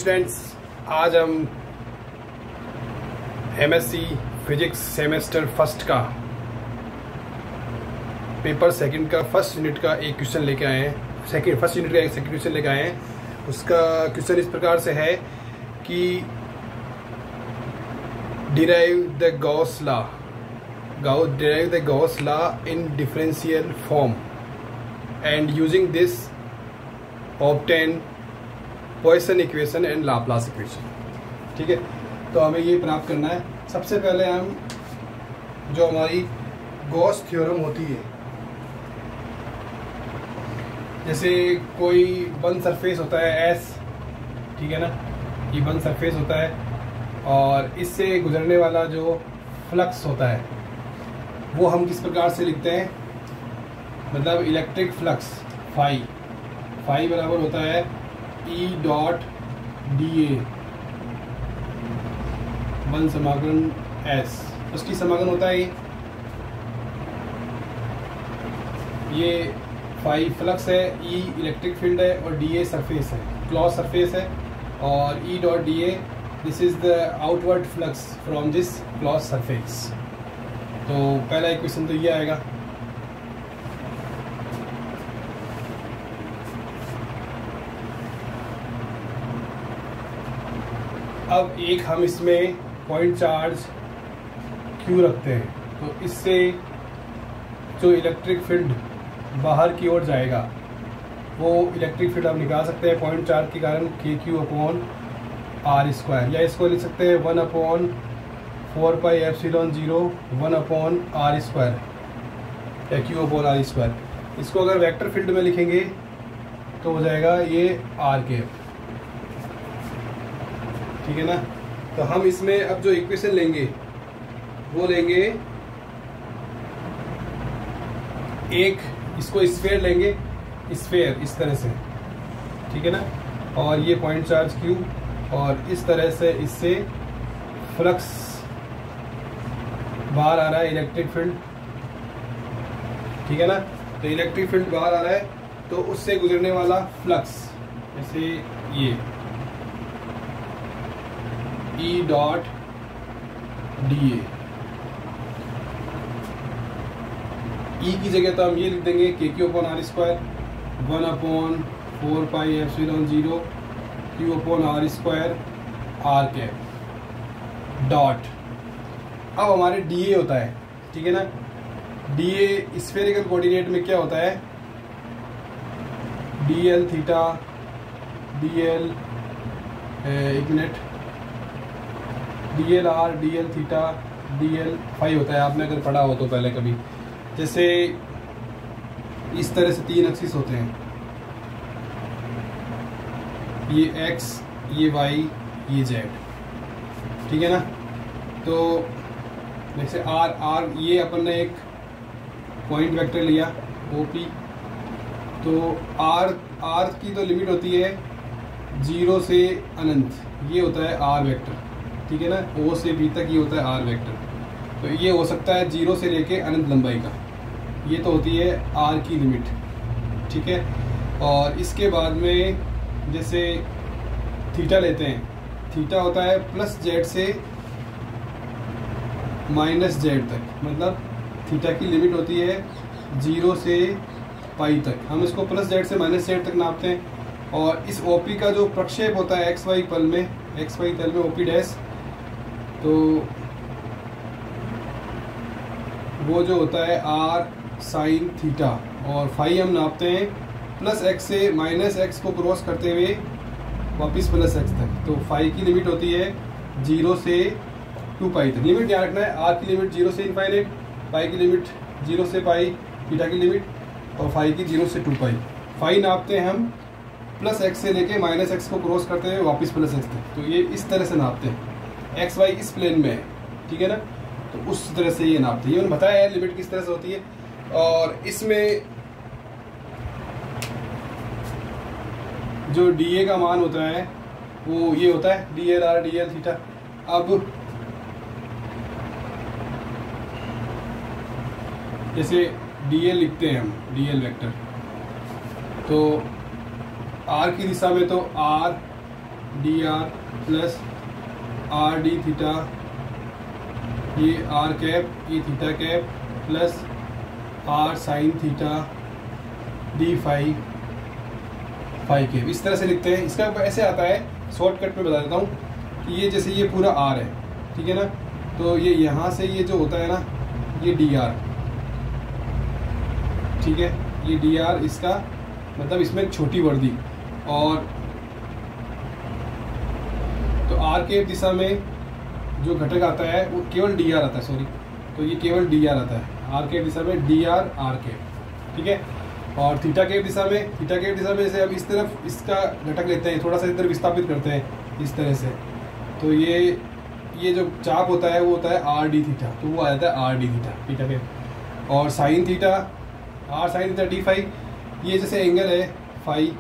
Students, आज हम MSc physics semester first का पेपर सेकंड का फर्स्ट यूनिट का एक क्वेश्चन लेके आए हैं। फर्स्ट यूनिट का एक सेकंड क्वेश्चन लेके आए हैं। उसका क्वेश्चन इस प्रकार से है कि derive the Gauss law in differential form and using this obtain Poisson equation and Laplace equation. ठीक है, तो हमें ये प्राप्त करना है। सबसे पहले हम जो हमारी गॉस थ्योरम होती है, जैसे कोई वन सरफेस होता है एस, ठीक है ना, ये वन सरफेस होता है और इससे गुजरने वाला जो फ्लक्स होता है वो हम किस प्रकार से लिखते हैं, मतलब इलेक्ट्रिक फ्लक्स फाई बराबर होता है E डॉट डी ए वन समाकलन S। उसकी समाकलन होता है ये फाई फ्लक्स है, E इलेक्ट्रिक फील्ड है और डी ए सरफेस है, क्लॉज सरफेस है। और E dot d A this is the outward flux from this clause surface. तो पहला इक्वेशन तो ये आएगा। अब एक हम इसमें पॉइंट चार्ज Q रखते हैं, तो इससे जो इलेक्ट्रिक फील्ड बाहर की ओर जाएगा वो इलेक्ट्रिक फील्ड हम निकाल सकते हैं पॉइंट चार्ज के कारण KQ अपॉन R स्क्वायर, या इसको लिख सकते हैं 1 upon 4 pi epsilon 0 1 upon R square या Q अपॉन R स्क्वायर। इसको अगर वेक्टर फील्ड में लिखेंगे तो हो जाएगा ये R कैप, ठीक है ना। तो हम इसमें अब जो इक्वेशन लेंगे वो लेंगे, एक इसको स्फीयर लेंगे, स्फीयर इस तरह से, ठीक है ना, और ये पॉइंट चार्ज Q और इस तरह से इससे फ्लक्स बाहर आ रहा है इलेक्ट्रिक फील्ड, ठीक है ना। तो इलेक्ट्रिक फील्ड बाहर आ रहा है तो उससे गुजरने वाला फ्लक्स जैसे ये E डॉट डी ए, E की जगह तो हम ये लिख देंगे KQ upon R square 1 upon 4 pi epsilon 0 Q upon R square R cap dot. अब हमारे DA होता है, ठीक है ना। DA स्फेरिकल कोऑर्डिनेट में क्या होता है, DL थीटा DL एक minute DL R DL theta DL phi होता है। आपने अगर पढ़ा हो तो पहले कभी, जैसे इस तरह से तीन एक्सिस होते हैं, ये X ये Y ये Z, ठीक है ना। तो जैसे R ये अपन ने एक पॉइंट वेक्टर लिया OP, तो R की तो लिमिट होती है 0 से अनंत, ये होता है R वेक्टर, ठीक है ना। O से B तक ये होता है R वेक्टर। तो ये हो सकता है 0 से लेके अनंत लंबाई का, ये तो होती है R की लिमिट, ठीक है। और इसके बाद में जैसे थीटा लेते हैं, थीटा होता है प्लस Z से माइनस Z तक, मतलब थीटा की लिमिट होती है 0 से पाई तक। हम इसको प्लस Z से माइनस Z तक नापते हैं। और इस OP का जो प्रक्षेप होता है XY तल में OP डैश, तो वो जो होता है R साइन थीटा, और फाई हम नापते हैं प्लस X से माइनस X को क्रॉस करते हुए वापस प्लस X तक। तो फाई की लिमिट होती है 0 से 2 पाई तक। लिमिट याद रखना है, R की लिमिट 0 से इनफाइनाइट, पाई की लिमिट 0 से पाई, थीटा की लिमिट, और फाई की 0 से 2 पाई। फाई नापते हैं हम प्लस X से लेके माइनस X को क्रॉस करते हुए वापस प्लस X तक। तो ये इस तरह से नापते हैं, XY इस प्लेन में है, ठीक है ना। तो उस तरह से ये नापते हैं, ये मैंने बताया है लिमिट किस तरह से होती है। और इसमें जो DA का मान होता है वो ये होता है DL R DL थीटा। अब जैसे DL लिखते हैं हम, DL वेक्टर, तो R की दिशा में तो R d r plus r d theta, ये आर कैप, ये theta cap plus r sine theta d phi phi cap. इस तरह से लिखते हैं। इसका ऐसे आता है, शॉर्टकट में बता देता हूँ कि ये जैसे ये पूरा आर है, ठीक है ना, तो ये यहाँ से ये जो होता है ना, ये डी आर, ठीक है, ये डी आर इसका मतलब इसमें छोटी वर्दी, और तो आर के दिशा में जो घटक आता है वो केवल डी आर आता है, सॉरी, तो ये केवल डी आर आता है आर के दिशा में, डी आर आर के, ठीक है। और थीटा के दिशा में, थीटा के दिशा में जैसे अब इस तरफ इसका घटक लेते हैं, थोड़ा सा इधर विस्थापित करते हैं इस तरह से, तो ये जो चाप होता है वो होता है आर डी थीटा, तो वो आ जाता है आर डी थीटा, थीटा के। और sine theta, r sine theta d phi, ये जैसे एंगल है फाई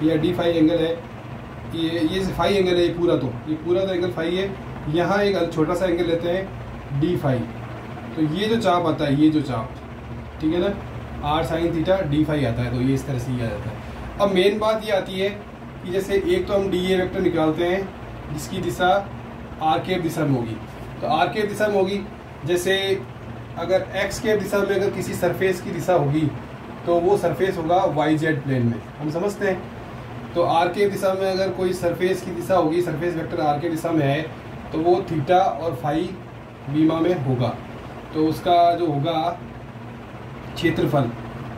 या डी फाई एंगल है, ये फाई एंगल है, ये पूरा तो एंगल फाई है। यहाँ एक छोटा सा एंगल लेते हैं डी फाई, तो ये जो चाप आता है, ये जो चाप, ठीक है ना, r sine theta d phi आता है, तो ये इस तरह से ये आ जाता है। अब मेन बात ये आती है कि जैसे एक तो हम डी ए वेक्टर निकालते हैं जिसकी दिशा आर के दिशा में होगी, तो आर के दिशा में होगी, जैसे अगर एक्स के दिशा में अगर किसी सरफेस की दिशा होगी तो वो सरफेस होगा वाई जेड प्लेन में, हम समझते हैं। तो आर के दिशा में अगर कोई सरफेस की दिशा होगी, सरफेस वेक्टर आर के दिशा में है, तो वो थीटा और फाई बीमा में होगा, तो उसका जो होगा क्षेत्रफल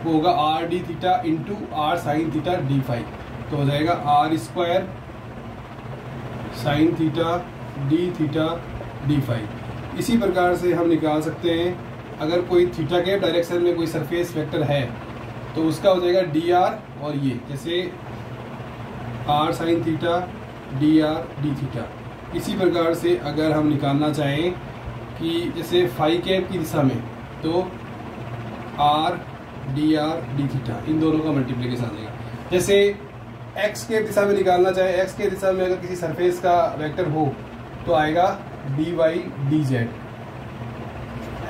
वो होगा r d theta into r sine theta d phi, तो हो जाएगा r square sine theta d phi. इसी प्रकार से हम निकाल सकते हैं, अगर कोई थीटा के डायरेक्शन में कोई सरफेस वेक्टर है तो उसका हो जाएगा डी आर, और ये जैसे r sine theta d r d theta. इसी प्रकार से अगर हम निकालना चाहें कि जैसे फाई कैप की दिशा में, तो आर डी थीटा, इन दोनों का मल्टीप्लिकेशन आ जाएगा। जैसे एक्स के दिशा में निकालना चाहे, एक्स के दिशा में अगर किसी सरफेस का वेक्टर हो तो आएगा d y d z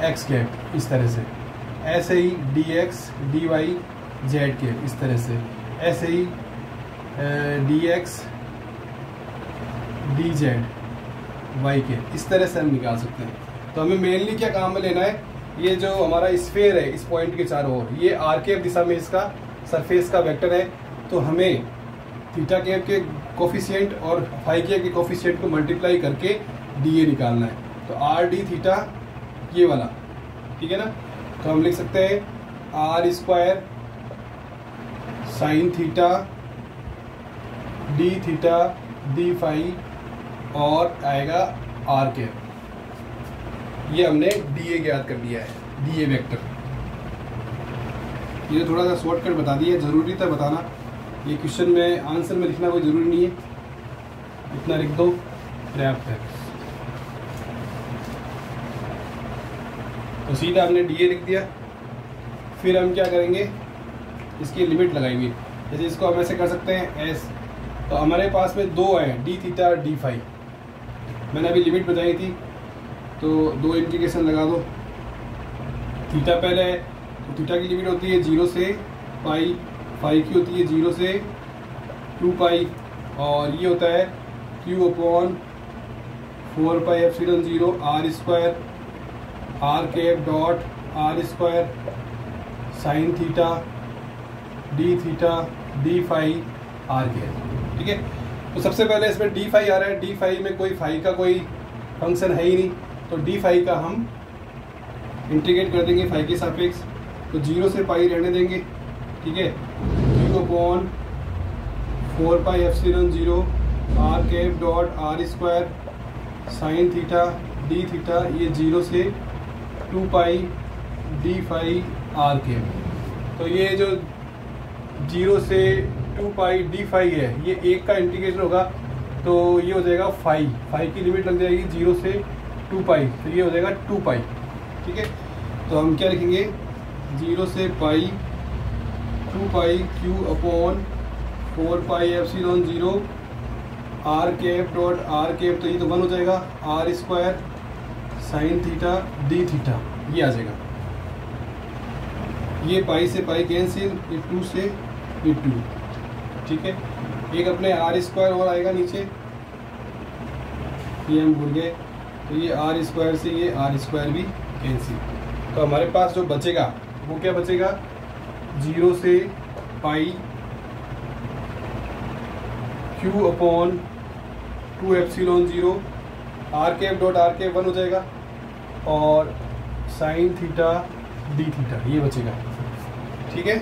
x cap, इस तरह से। ऐसे ही d x d y z cap, इस तरह से। ऐसे ही d x d z y cap, इस तरह से हम निकाल सकते हैं। तो हमें मेनली क्या काम में लेना है, ये जो हमारा स्फीयर है इस पॉइंट के चारों ओर, ये आर कैप दिशा में इसका सरफेस का वेक्टर है, तो हमें थीटा कैप के कोफिशिएंट और फाई कैप के कोफिशिएंट को मल्टीप्लाई करके डी ए निकालना है। तो आर डी थीटा ये वाला, ठीक है ना, तो हम लिख सकते हैं r square sine theta d phi, और आएगा आर कैप। ये हमने डी ए ज्ञात कर दिया है, डी ए वेक्टर। ये थोड़ा सा शॉर्टकट बता दिया, जरूरी था बताना, ये क्वेश्चन में आंसर में लिखना कोई ज़रूरी नहीं है, इतना लिख दो पर्याप्त है। तो सीधा हमने डी ए लिख दिया। फिर हम क्या करेंगे, इसकी लिमिट लगाएंगे। जैसे इसको हम ऐसे कर सकते हैं एस, तो हमारे पास में दो हैं, डी थीटा और डी फाई, मैंने अभी लिमिट बताई थी, तो दो इंटीग्रेशन लगा दो। थीटा पहले है, तो थीटा की लिमिट होती है 0 से पाई, फाई की होती है 0 से 2 पाई, और ये होता है q upon 4 pi epsilon 0 r square r cap dot r square sine theta d phi r cap, ठीक है। तो सबसे पहले इसमें डी फाई आ रहा है, डी फाई में कोई फाई का कोई फंक्शन है ही नहीं, तो डी फाई का हम इंटीग्रेट कर देंगे फाई के सापेक्ष, तो 0 से पाई रहने देंगे, ठीक है। Q upon 4 pi epsilon 0 r cap dot r square sine theta d theta, ये 0 से 2 pi d phi r cap. तो ये जो 0 से 2 पाई डी फाई है, ये एक का इंटीग्रेशन होगा, तो ये हो जाएगा फाई की लिमिट लग जाएगी 0 से 2 पाई, तो ये हो जाएगा 2 पाई, ठीक है। तो हम क्या लिखेंगे, 0 से pi 2 pi q upon 4 pi epsilon 0 r cap dot r cap, तो ये तो 1 हो जाएगा, r square sine theta d theta, ये आ जाएगा। ये पाई से पाई कैंसिल, ये 2 से ये 2, ठीक है। एक अपने आर स्क्वायर और आएगा नीचे, ये हम भूल गए, तो ये आर स्क्वायर से ये आर स्क्वायर भी कैंसिल। तो हमारे पास जो बचेगा वो क्या बचेगा, 0 से pi q upon 2 epsilon 0 r cap dot r cap 1 हो जाएगा, और साइन थीटा डी थीटा ये बचेगा। ठीक है,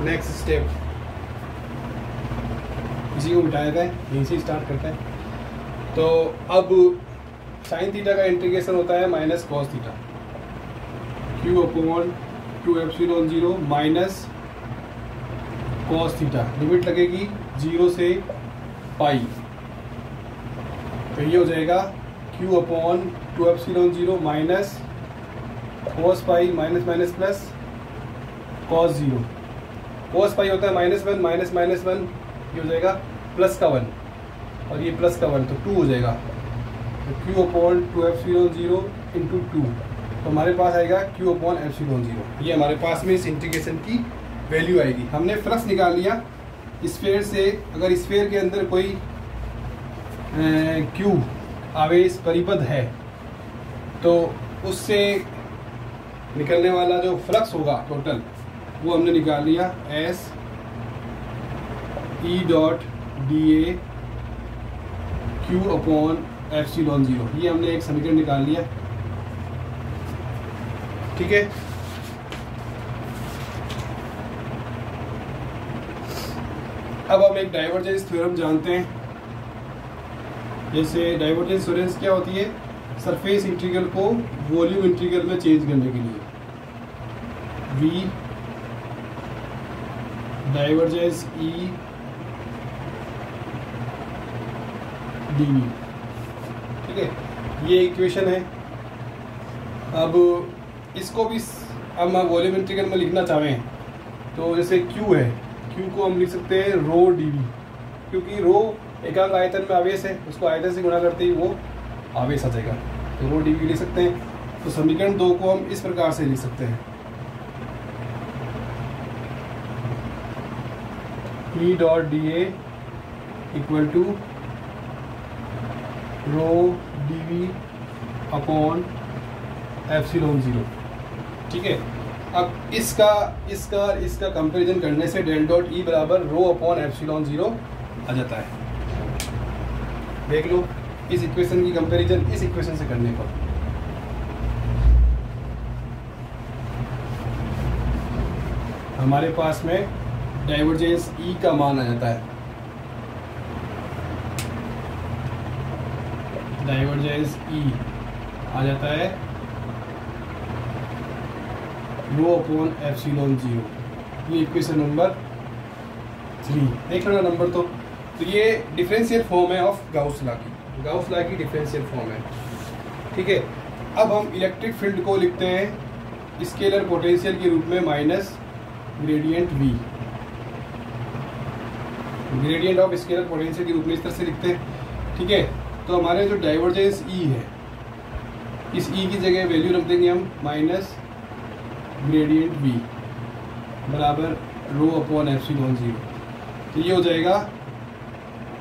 नेक्स्ट स्टेप इसी को मिटाया जाए, यहीं से स्टार्ट करते हैं। तो अब साइन थीटा का इंटीग्रेशन होता है minus cos theta, Q upon 2 epsilon 0 minus cos theta, limit लगेगी 0 से पाई, तो ये हो जाएगा Q upon 2 epsilon 0 minus cos pi minus minus plus cos 0। Cos pi होता है -1 माइनस माइनस 1, ये हो जाएगा प्लस का 1 और ये प्लस का 1, तो 2 हो जाएगा। तो क्यू अपॉन 2 एप्सिलॉन 0 इंटू 2, तो हमारे पास आएगा क्यू अपॉन एप्सिलॉन 0। ये हमारे पास में इस इंटीग्रेशन की वैल्यू आएगी। हमने फ्लक्स निकाल लिया स्फीयर से। अगर स्फीयर के अंदर कोई क्यू आवेश परिबद्ध है तो उससे निकलने वाला जो फ्लक्स होगा टोटल वो हमने निकाल लिया, एस ई डॉट डी ए क्यू अपॉन एप्सिलॉन 0, ये हमने एक समीकरण निकाल लिया। ठीक है, अब हम एक डाइवर्जेंस थ्योरम जानते हैं। जैसे डाइवर्जेंस थ्योरम क्या होती है, सरफेस इंटीग्रल को वॉल्यूम इंटीग्रल में चेंज करने के लिए v डाइवर्जेंस E dv। ठीक है, ये इक्वेशन है। अब इसको भी हम वॉल्यूम इंटीग्रल में लिखना चाहें तो जैसे Q है, Q को हम लिख सकते हैं रो dv, क्योंकि रो एकांक आयतन में आवेश है, उसको आयतन से गुणा करते ही वो आवेश आ जाएगा, तो रो dv लिख सकते हैं। तो समीकरण 2 को हम इस प्रकार से लिख सकते हैं, E dot d a equal to rho dv upon epsilon 0। ठीक है, अब इसका कंपैरिजन करने से डेल डॉट ई बराबर रो अपॉन एप्सिलॉन 0 आ जाता है। देख लो इस इक्वेशन की कंपैरिजन इस इक्वेशन से करने पर हमारे पास में डाइवर्जेंस ई का मान आ जाता है, डाइवर्जेंस ई आ जाता है रो अपॉन एप्सिलॉन 0। ये इक्वेशन नंबर 3 देख लेना नंबर। तो ये डिफरेंशियल फॉर्म है ऑफ गाउस लॉ की डिफरेंशियल फॉर्म है। ठीक है, अब हम इलेक्ट्रिक फील्ड को लिखते हैं स्केलर पोटेंशियल के रूप में minus gradient v, gradient of scalar potential के रूप में इस तरह से लिखते हैं। ठीक है, तो हमारे जो डाइवर्जेंस E है, इस E की जगह वैल्यू रख देंगे हम माइनस ग्रेडियंट v बराबर रो अपॉन एप्सिलॉन 0। तो ये हो जाएगा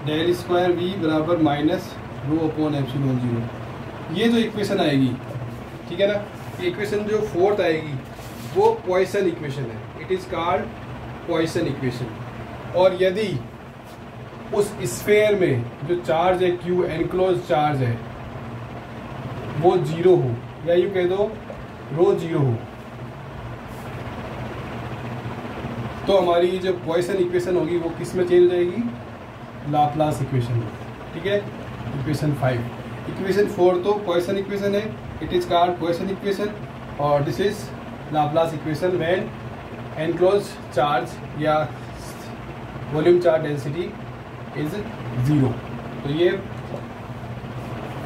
डेल स्क्वायर v बराबर माइनस रो अपॉन एप्सिलॉन 0। ये जो इक्वेशन आएगी, ठीक है ना, ये इक्वेशन जो 4th आएगी वो पॉइसन इक्वेशन है, it is called Poisson equation. और यदि उस स्फीयर में जो चार्ज है Q एनक्लोज चार्ज है वो 0 हो, या यूँ कह दो रो 0 हो, तो हमारी जो पॉइसन इक्वेशन होगी वो किस में चेंज हो जाएगी, लाप्लास इक्वेशन में। ठीक है, इक्वेशन 5। इक्वेशन 4 तो पॉइसन इक्वेशन है, it is called Poisson equation, और this is Laplace equation when enclose charge या वॉल्यूम चार्ज डेंसिटी इज 0। तो ये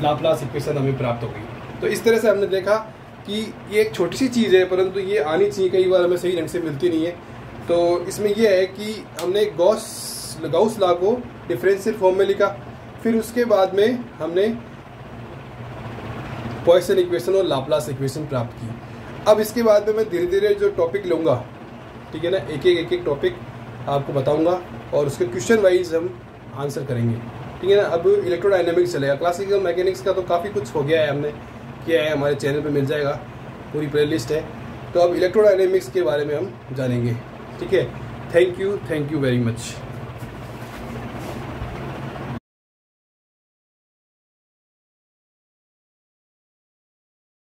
लाप्लास इक्वेशन हमें प्राप्त होगी। तो इस तरह से हमने देखा कि ये एक छोटी सी चीज़ है, परंतु ये आनी चाहिए, कई बार हमें सही ढंग से मिलती नहीं है। तो इसमें यह है कि हमने गाउस लॉ को डिफरेंशियल फॉर्म में लिखा, फिर उसके बाद में हमने पॉइसन इक्वेशन और लाप्लास इक्वेशन प्राप्त की। अब इसके बाद में मैं धीरे धीरे जो टॉपिक लूँगा, ठीक है ना, एक एक टॉपिक आपको बताऊँगा। और उसके क्वेश्चन वाइज हम आंसर करेंगे, ठीक है ना। अब इलेक्ट्रोडायनेमिक्स चलेगा। क्लासिकल मैकेनिक्स का तो काफ़ी कुछ हो गया है, हमने किया है, हमारे चैनल पे मिल जाएगा, पूरी प्लेलिस्ट है। तो अब इलेक्ट्रोडायनेमिक्स के बारे में हम जानेंगे, ठीक है। Thank you very much.